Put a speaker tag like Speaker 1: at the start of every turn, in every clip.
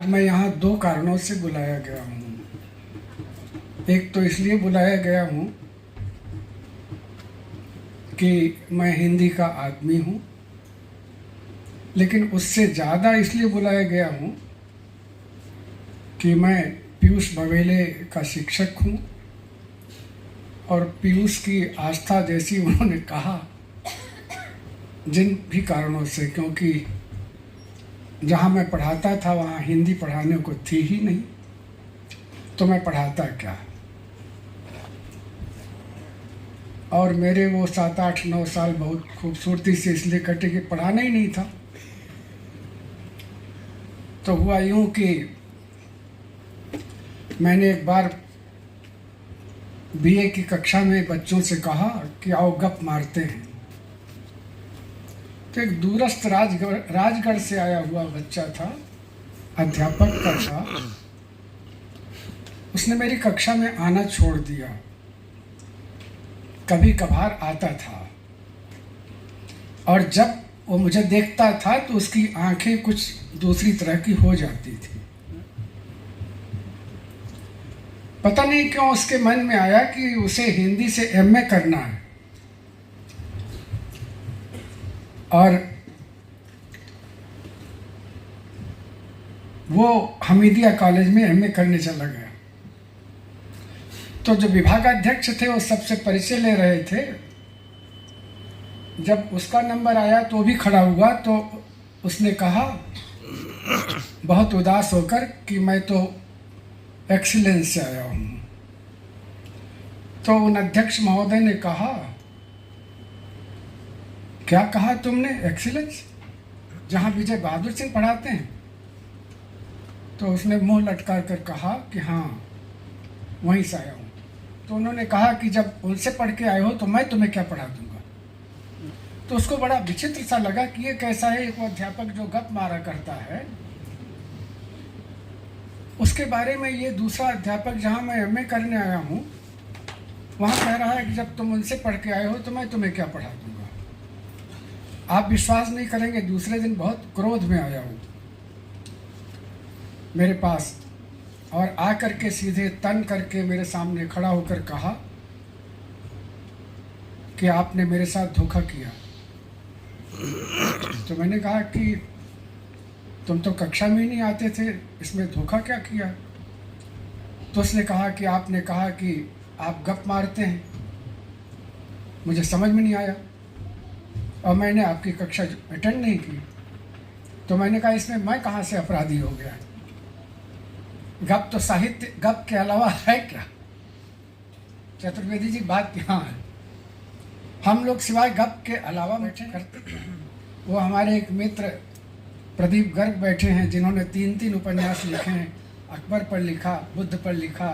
Speaker 1: मैं यहाँ दो कारणों से बुलाया गया हूँ। एक तो इसलिए बुलाया गया हूँ कि मैं हिंदी का आदमी हूँ, लेकिन उससे ज़्यादा इसलिए बुलाया गया हूँ कि मैं पीयूष बघेले का शिक्षक हूँ और पीयूष की आस्था जैसी उन्होंने कहा, जिन भी कारणों से, क्योंकि जहाँ मैं पढ़ाता था वहाँ हिंदी पढ़ाने को थी ही नहीं, तो मैं पढ़ाता क्या। और मेरे वो 7, 8, 9 साल बहुत खूबसूरती से इसलिए कटे कि पढ़ाना ही नहीं था। तो हुआ यूँ कि मैंने एक बार बीए की कक्षा में बच्चों से कहा कि आओ गप मारते हैं। तो एक दूरस्थ राजगढ़ से आया हुआ बच्चा था, अध्यापक का था। उसने मेरी कक्षा में आना छोड़ दिया, कभी कभार आता था, और जब वो मुझे देखता था तो उसकी आंखें कुछ दूसरी तरह की हो जाती थी। पता नहीं क्यों उसके मन में आया कि उसे हिंदी से एमए करना है, और वो हमीदिया कॉलेज में एमए करने चला गया। तो जो विभागाध्यक्ष थे वो सबसे परिचय ले रहे थे। जब उसका नंबर आया तो वो भी खड़ा हुआ, तो उसने कहा बहुत उदास होकर कि मैं तो एक्सीलेंस से आया हूँ। तो उन अध्यक्ष महोदय ने कहा, क्या कहा तुमने? एक्सीलेंस? जहाँ विजय बहादुर सिंह पढ़ाते हैं? तो उसने मुंह लटका कर कहा कि हाँ, वहीं से आया हूँ। तो उन्होंने कहा कि जब उनसे पढ़ के आए हो तो मैं तुम्हें क्या पढ़ा दूंगा। तो उसको बड़ा विचित्र सा लगा कि ये कैसा है एक अध्यापक जो गप मारा करता है। उसके बारे में ये दूसरा अध्यापक जहाँ मैं एमए करने आया हूँ वहाँ कह रहा है कि जब तुम उनसे पढ़ के आए हो तो मैं तुम्हें क्या पढ़ा दूंगा। आप विश्वास नहीं करेंगे, दूसरे दिन बहुत क्रोध में आया हूँ मेरे पास, और आकर के सीधे तन करके मेरे सामने खड़ा होकर कहा कि आपने मेरे साथ धोखा किया। तो मैंने कहा कि तुम तो कक्षा में ही नहीं आते थे, इसमें धोखा क्या किया। तो उसने कहा कि आपने कहा कि आप गप मारते हैं, मुझे समझ में नहीं आया और मैंने आपकी कक्षा अटेंड नहीं की। तो मैंने कहा इसमें मैं कहाँ से अपराधी हो गया? गप तो साहित्य, गप के अलावा है क्या? चतुर्वेदी जी बात यहाँ है, हम लोग सिवाय गप के अलावा बैठे करते हैं। वो हमारे एक मित्र प्रदीप गर्ग बैठे हैं जिन्होंने 3 उपन्यास लिखे हैं। अकबर पर लिखा, बुद्ध पर लिखा,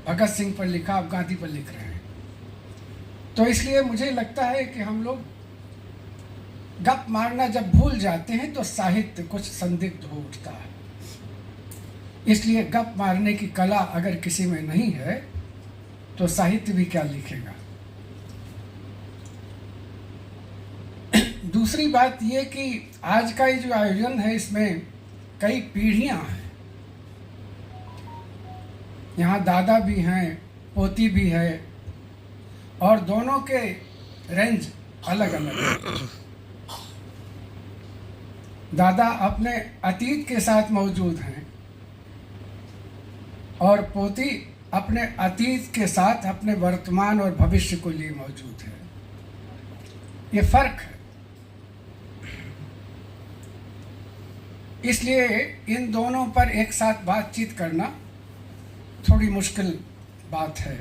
Speaker 1: भगत सिंह पर लिखा, अब गांधी पर लिख रहे हैं। तो इसलिए मुझे लगता है कि हम लोग गप मारना जब भूल जाते हैं तो साहित्य कुछ संदिग्ध हो उठता है। इसलिए गप मारने की कला अगर किसी में नहीं है तो साहित्य भी क्या लिखेगा। दूसरी बात ये कि आज का ये जो आयोजन है इसमें कई पीढ़ियां हैं। यहाँ दादा भी हैं, पोती भी है, और दोनों के रेंज अलग अलग है। दादा अपने अतीत के साथ मौजूद हैं और पोती अपने अतीत के साथ अपने वर्तमान और भविष्य को लिए मौजूद है। ये फर्क है। इसलिए इन दोनों पर एक साथ बातचीत करना थोड़ी मुश्किल बात है।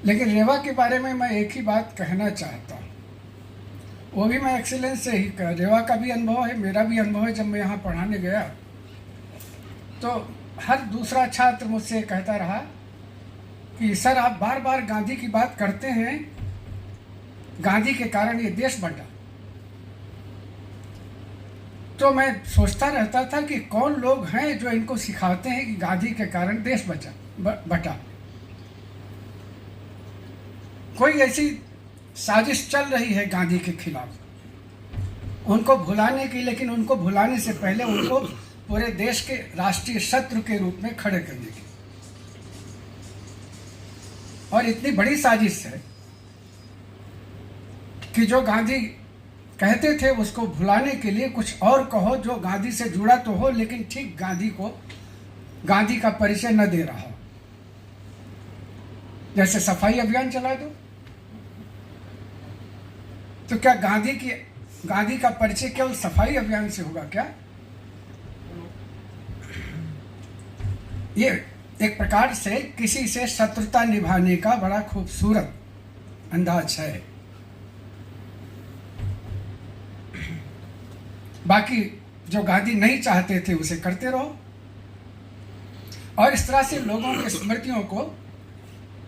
Speaker 1: लेकिन रेवा के बारे में मैं एक ही बात कहना चाहता हूँ, वो भी मैं एक्सीलेंस से ही कह। रेवा का भी अनुभव है, मेरा भी अनुभव है। जब मैं यहाँ पढ़ाने गया तो हर दूसरा छात्र मुझसे कहता रहा कि सर आप बार बार गांधी की बात करते हैं, गांधी के कारण ये देश बंटा। तो मैं सोचता रहता था कि कौन लोग हैं जो इनको सिखाते हैं कि गांधी के कारण देश बटा। कोई ऐसी साजिश चल रही है गांधी के खिलाफ। उनको भुलाने की, लेकिन उनको भुलाने से पहले उनको पूरे देश के राष्ट्रीय शत्रु के रूप में खड़े करने की। और इतनी बड़ी साजिश है कि जो गांधी कहते थे उसको भुलाने के लिए कुछ और कहो जो गांधी से जुड़ा तो हो, लेकिन ठीक गांधी का परिचय न दे रहा हो। जैसे सफाई अभियान चला दो, तो क्या गांधी का परिचय केवल सफाई अभियान से होगा क्या? ये एक प्रकार से किसी से शत्रुता निभाने का बड़ा खूबसूरत अंदाज है। बाकी जो गांधी नहीं चाहते थे उसे करते रहो, और इस तरह से लोगों की स्मृतियों को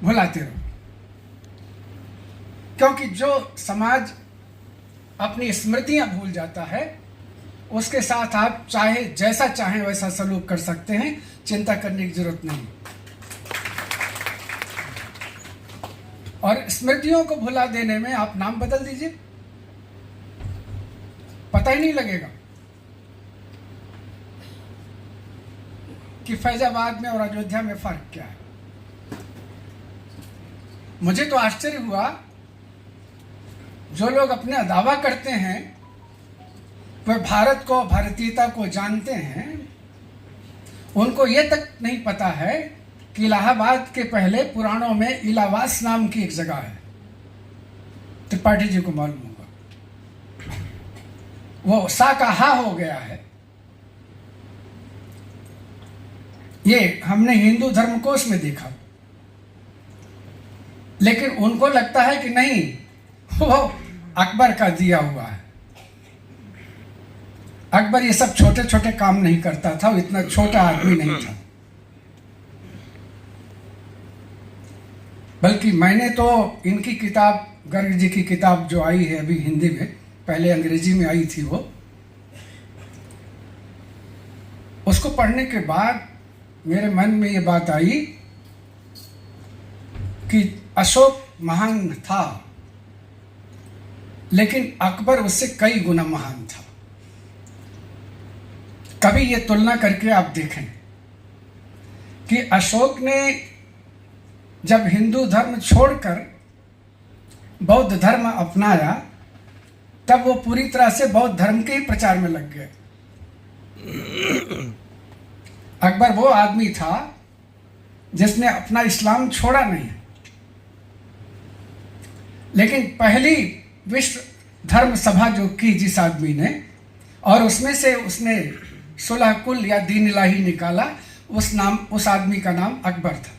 Speaker 1: भुलाते रहो। क्योंकि जो समाज अपनी स्मृतियां भूल जाता है, उसके साथ आप चाहे जैसा चाहें वैसा सलूक कर सकते हैं, चिंता करने की जरूरत नहीं। और स्मृतियों को भुला देने में आप नाम बदल दीजिए, पता ही नहीं लगेगा कि फैजाबाद में और अयोध्या में फर्क क्या है। मुझे तो आश्चर्य हुआ, जो लोग अपना दावा करते हैं वह भारत को, भारतीयता को जानते हैं, उनको ये तक नहीं पता है कि इलाहाबाद के पहले पुराणों में इलावास नाम की एक जगह है। त्रिपाठी जी को मालूम होगा, वो सा का हा हो गया है। ये हमने हिंदू धर्मकोश में देखा, लेकिन उनको लगता है कि नहीं, वो अकबर का दिया हुआ है। अकबर ये सब छोटे छोटे काम नहीं करता था, वो इतना छोटा आदमी नहीं था। बल्कि मैंने तो इनकी किताब, गर्ग जी की किताब जो आई है अभी हिंदी में, पहले अंग्रेजी में आई थी, वो उसको पढ़ने के बाद मेरे मन में ये बात आई कि अशोक महान था, लेकिन अकबर उससे कई गुना महान था। कभी ये तुलना करके आप देखें कि अशोक ने जब हिंदू धर्म छोड़कर बौद्ध धर्म अपनाया, तब वो पूरी तरह से बौद्ध धर्म के ही प्रचार में लग गए। अकबर वो आदमी था जिसने अपना इस्लाम छोड़ा नहीं, लेकिन पहली विश्व धर्म सभा जो की जिस आदमी ने, और उसमें से उसने सुलह कुल या दीन इलाही निकाला, उस आदमी का नाम अकबर था,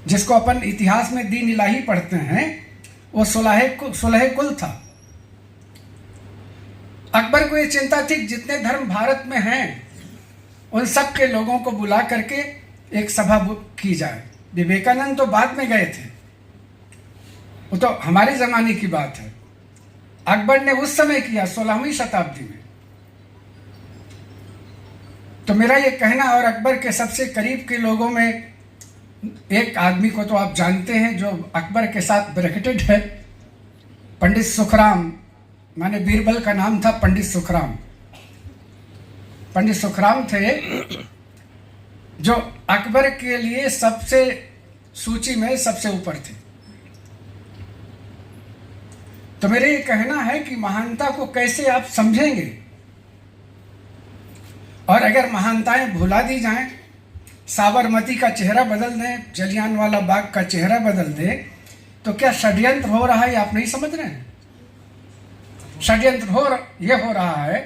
Speaker 1: जिसको अपन इतिहास में दीन इलाही पढ़ते हैं, वो सुलह कुल था। अकबर को ये चिंता थी जितने धर्म भारत में हैं उन सब के लोगों को बुला करके एक सभा की जाए। विवेकानंद तो बाद में गए थे, वो तो हमारे जमाने की बात है। अकबर ने उस समय किया, 16वीं शताब्दी में। तो मेरा ये कहना, और अकबर के सबसे करीब के लोगों में एक आदमी को तो आप जानते हैं जो अकबर के साथ ब्रैकेटेड है, पंडित सुखराम, माने बीरबल का नाम था पंडित सुखराम। पंडित सुखराम थे जो अकबर के लिए सबसे सूची में सबसे ऊपर थे। तो मेरे ये कहना है कि महानता को कैसे आप समझेंगे, और अगर महानताएं भुला दी जाएं, साबरमती का चेहरा बदल दें, जलियांवाला बाग का चेहरा बदल दें, तो क्या षड्यंत्र हो रहा है? आप नहीं समझ रहे हैं? षड्यंत्र यह हो रहा है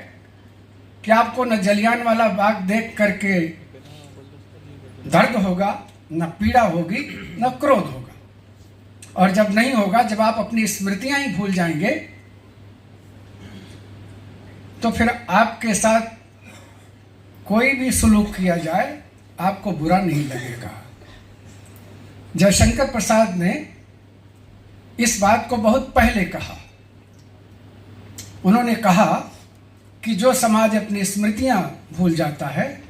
Speaker 1: कि आपको न जलियांवाला बाग देख करके दर्द होगा, न पीड़ा होगी, न क्रोध होगा। और जब नहीं होगा, जब आप अपनी स्मृतियां ही भूल जाएंगे, तो फिर आपके साथ कोई भी सलूक किया जाए आपको बुरा नहीं लगेगा। जयशंकर प्रसाद ने इस बात को बहुत पहले कहा। उन्होंने कहा कि जो समाज अपनी स्मृतियां भूल जाता है,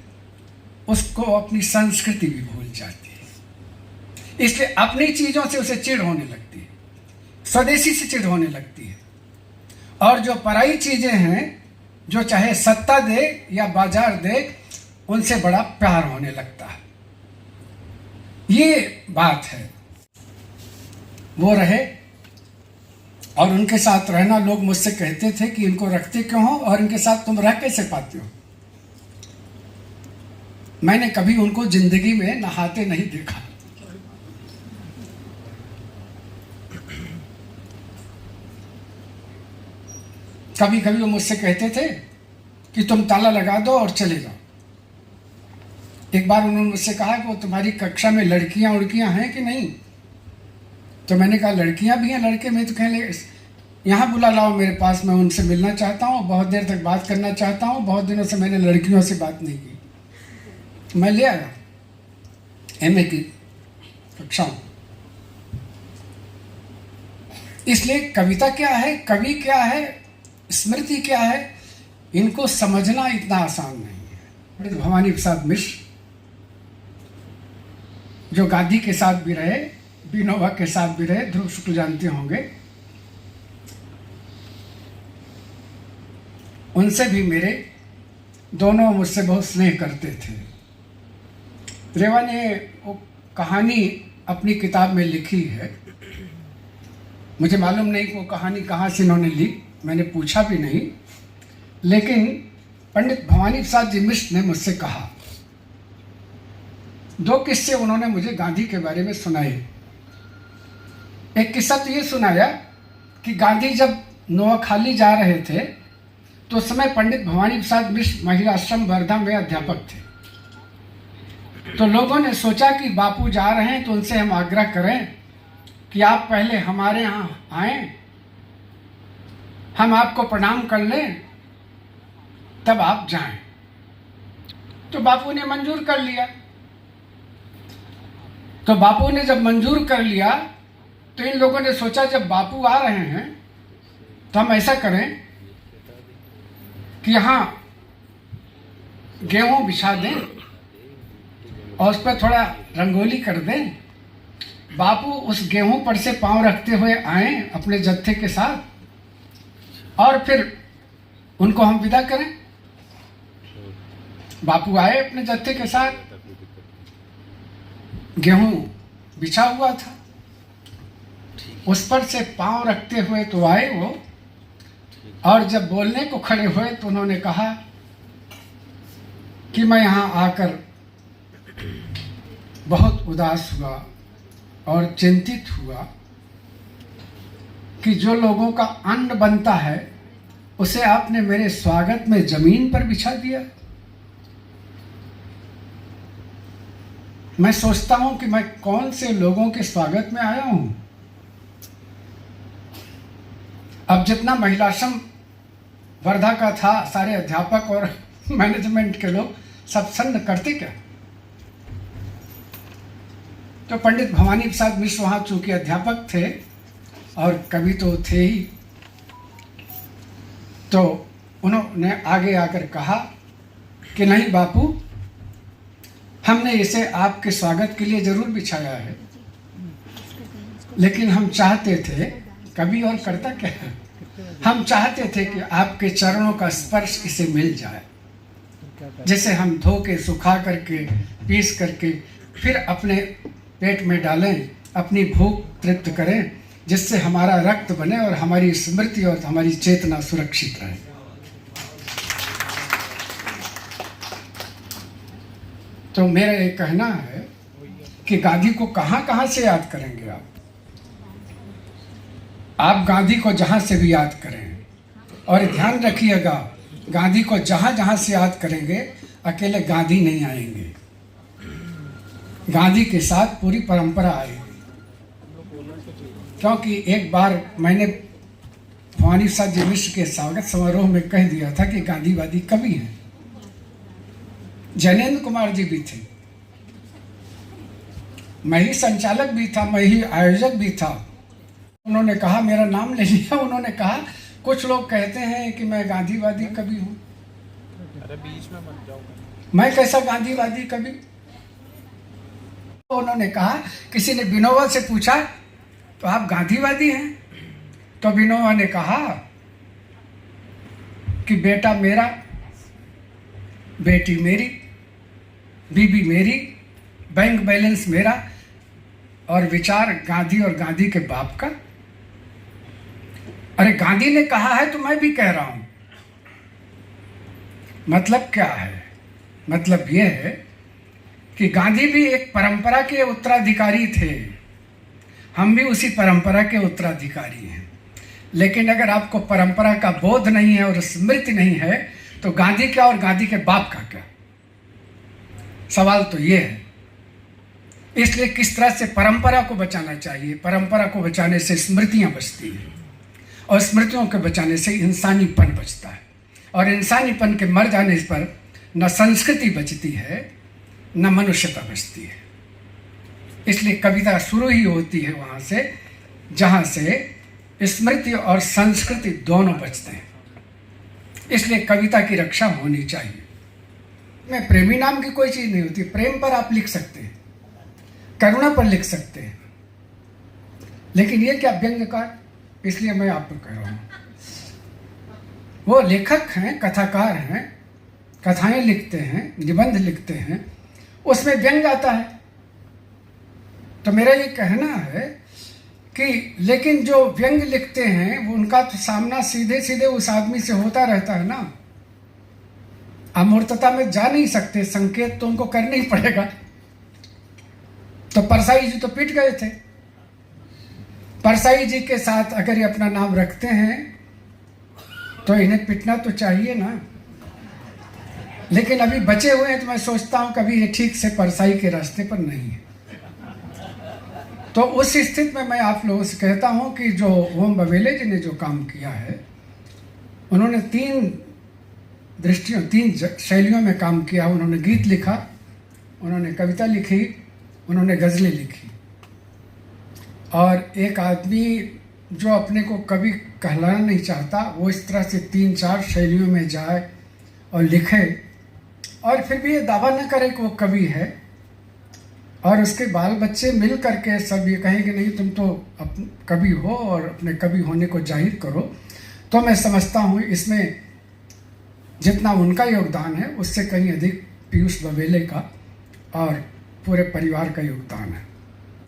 Speaker 1: उसको अपनी संस्कृति भी भूल जाती है। इसलिए अपनी चीजों से उसे चिढ़ होने लगती है, स्वदेशी से चिढ़ होने लगती है। और जो पराई चीजें हैं, जो चाहे सत्ता दे या बाजार दे, उनसे बड़ा प्यार होने लगता है। ये बात है। वो रहे और उनके साथ रहना, लोग मुझसे कहते थे कि इनको रखते क्यों हो और इनके साथ तुम रह कैसे पाते हो। मैंने कभी उनको जिंदगी में नहाते नहीं देखा। कभी कभी वो मुझसे कहते थे कि तुम ताला लगा दो और चले जाओ। एक बार उन्होंने मुझसे कहा कि वो तुम्हारी कक्षा में लड़कियां उड़कियां हैं कि नहीं। तो मैंने कहा लड़कियां भी हैं, लड़के में तो कहने यहाँ बुला लाओ मेरे पास, मैं उनसे मिलना चाहता हूँ, बहुत देर तक बात करना चाहता हूँ, बहुत दिनों से मैंने लड़कियों से बात नहीं की। मैं ले आया एमए की कक्षा। इसलिए कविता क्या है, कवि क्या है, स्मृति क्या है, इनको समझना इतना आसान नहीं है। पंडित भवानी प्रसाद मिश्र जो गांधी के साथ भी रहे, विनोबा के साथ भी रहे, ध्रुव शुक्ल जानते होंगे, उनसे भी मेरे दोनों मुझसे बहुत स्नेह करते थे। रेवा ने वो कहानी अपनी किताब में लिखी है। मुझे मालूम नहीं कि वो कहानी कहाँ से इन्होंने ली, मैंने पूछा भी नहीं, लेकिन पंडित भवानी प्रसाद जी मिश्र ने मुझसे कहा। दो किस्से उन्होंने मुझे गांधी के बारे में सुनाए। एक किस्सा तो ये सुनाया कि गांधी जब नोआखाली जा रहे थे तो उस समय पंडित भवानी प्रसाद मिश्र महिला आश्रम वर्धा में अध्यापक थे। तो लोगों ने सोचा कि बापू जा रहे हैं तो उनसे हम आग्रह करें कि आप पहले हमारे यहाँ आएं, हम आपको प्रणाम कर लें, तब आप जाएं। तो बापू ने मंजूर कर लिया। तो बापू ने जब मंजूर कर लिया तो इन लोगों ने सोचा जब बापू आ रहे हैं तो हम ऐसा करें कि यहाँ गेहूं बिछा दें और उस पर थोड़ा रंगोली कर दें। बापू उस गेहूं पर से पांव रखते हुए आए अपने जत्थे के साथ और फिर उनको हम विदा करें। बापू आए अपने जत्थे के साथ, गेहूं बिछा हुआ था, उस पर से पांव रखते हुए तो आए वो, और जब बोलने को खड़े हुए तो उन्होंने कहा कि मैं यहाँ आकर बहुत उदास हुआ और चिंतित हुआ कि जो लोगों का अन्न बनता है उसे आपने मेरे स्वागत में जमीन पर बिछा दिया। मैं सोचता हूं कि मैं कौन से लोगों के स्वागत में आया हूं। अब जितना महिलाश्रम वर्धा का था, सारे अध्यापक और मैनेजमेंट के लोग सब सन्न करते क्या। तो पंडित भवानी प्रसाद मिश्र वहाँ चूंकि अध्यापक थे और कवि तो थे ही, तो उन्होंने आगे आकर कहा कि नहीं बापू, हमने इसे आपके स्वागत के लिए जरूर बिछाया है, लेकिन हम चाहते थे, कवि और करता क्या है, हम चाहते थे कि आपके चरणों का स्पर्श इसे मिल जाए, जिसे हम धो के सुखा करके पीस करके फिर अपने पेट में डालें, अपनी भूख तृप्त करें, जिससे हमारा रक्त बने और हमारी स्मृति और हमारी चेतना सुरक्षित रहे। तो मेरा ये कहना है कि गांधी को कहाँ कहाँ से याद करेंगे आप गांधी को जहाँ से भी याद करें, और ध्यान रखिएगा गांधी को जहाँ जहाँ से याद करेंगे अकेले गांधी नहीं आएंगे, गांधी के साथ पूरी परंपरा आएगी। क्योंकि एक बार मैंने भवानी प्रसाद जी मिश्र के स्वागत समारोह में कह दिया था कि गांधीवादी कवि हैं। जैनेन्द्र कुमार जी भी थे, मैं ही संचालक भी था, मैं ही आयोजक भी था। उन्होंने कहा, मेरा नाम ले लिया, उन्होंने कहा कुछ लोग कहते हैं कि मैं गांधीवादी कवि हूँ। अरे बीच में मत जाओ, मैं कैसा गांधीवादी कवि। तो उन्होंने कहा, किसी ने विनोबा से पूछा तो आप गांधीवादी हैं? तो विनोबा ने कहा कि बेटा मेरा, बेटी मेरी, बीबी मेरी, बैंक बैलेंस मेरा, और विचार गांधी और गांधी के बाप का। अरे गांधी ने कहा है तो मैं भी कह रहा हूं। मतलब क्या है? मतलब यह है कि गांधी भी एक परंपरा के उत्तराधिकारी थे, हम भी उसी परंपरा के उत्तराधिकारी हैं। लेकिन अगर आपको परंपरा का बोध नहीं है और स्मृति नहीं है तो गांधी क्या और गांधी के बाप का क्या? सवाल तो ये है। इसलिए किस तरह से परंपरा को बचाना चाहिए। परंपरा को बचाने से स्मृतियां बचती हैं और स्मृतियों के बचाने से इंसानीपन बचता है, और इंसानीपन के मर जाने पर न संस्कृति बचती है न मनुष्यता बचती है। इसलिए कविता शुरू ही होती है वहाँ से जहाँ से स्मृति और संस्कृति दोनों बचते हैं। इसलिए कविता की रक्षा होनी चाहिए। में प्रेमी नाम की कोई चीज़ नहीं होती। प्रेम पर आप लिख सकते हैं, करुणा पर लिख सकते हैं, लेकिन ये क्या व्यंग्यकार? इसलिए मैं आपको कह रहा हूँ, वो लेखक हैं, कथाकार हैं, कथाएं लिखते हैं, निबंध लिखते हैं, उसमें व्यंग आता है। तो मेरा ये कहना है कि लेकिन जो व्यंग लिखते हैं वो उनका तो सामना सीधे सीधे उस आदमी से होता रहता है ना। अमूर्तता में जा नहीं सकते, संकेत तो उनको करना ही पड़ेगा। तो परसाई जी तो पिट गए थे। परसाई जी के साथ अगर ये अपना नाम रखते हैं तो इन्हें पिटना तो चाहिए ना। लेकिन अभी बचे हुए हैं तो मैं सोचता हूं कभी ये ठीक से परसाई के रास्ते पर नहीं है। तो उस स्थिति में मैं आप लोगों से कहता हूं कि जो ओम बवेले जी ने जो काम किया है, उन्होंने तीन दृष्टियों, तीन शैलियों में काम किया। उन्होंने गीत लिखा, उन्होंने कविता लिखी, उन्होंने गज़लें लिखी। और एक आदमी जो अपने को कवि कहलाना नहीं चाहता, वो इस तरह से तीन चार शैलियों में जाए और लिखे और फिर भी ये दावा न करे कि वो कवि है, और उसके बाल बच्चे मिल करके सब ये कहें कि नहीं तुम तो कवि हो और अपने कवि होने को जाहिर करो, तो मैं समझता हूँ इसमें जितना उनका योगदान है उससे कहीं अधिक पीयूष बवेले का और पूरे परिवार का योगदान है।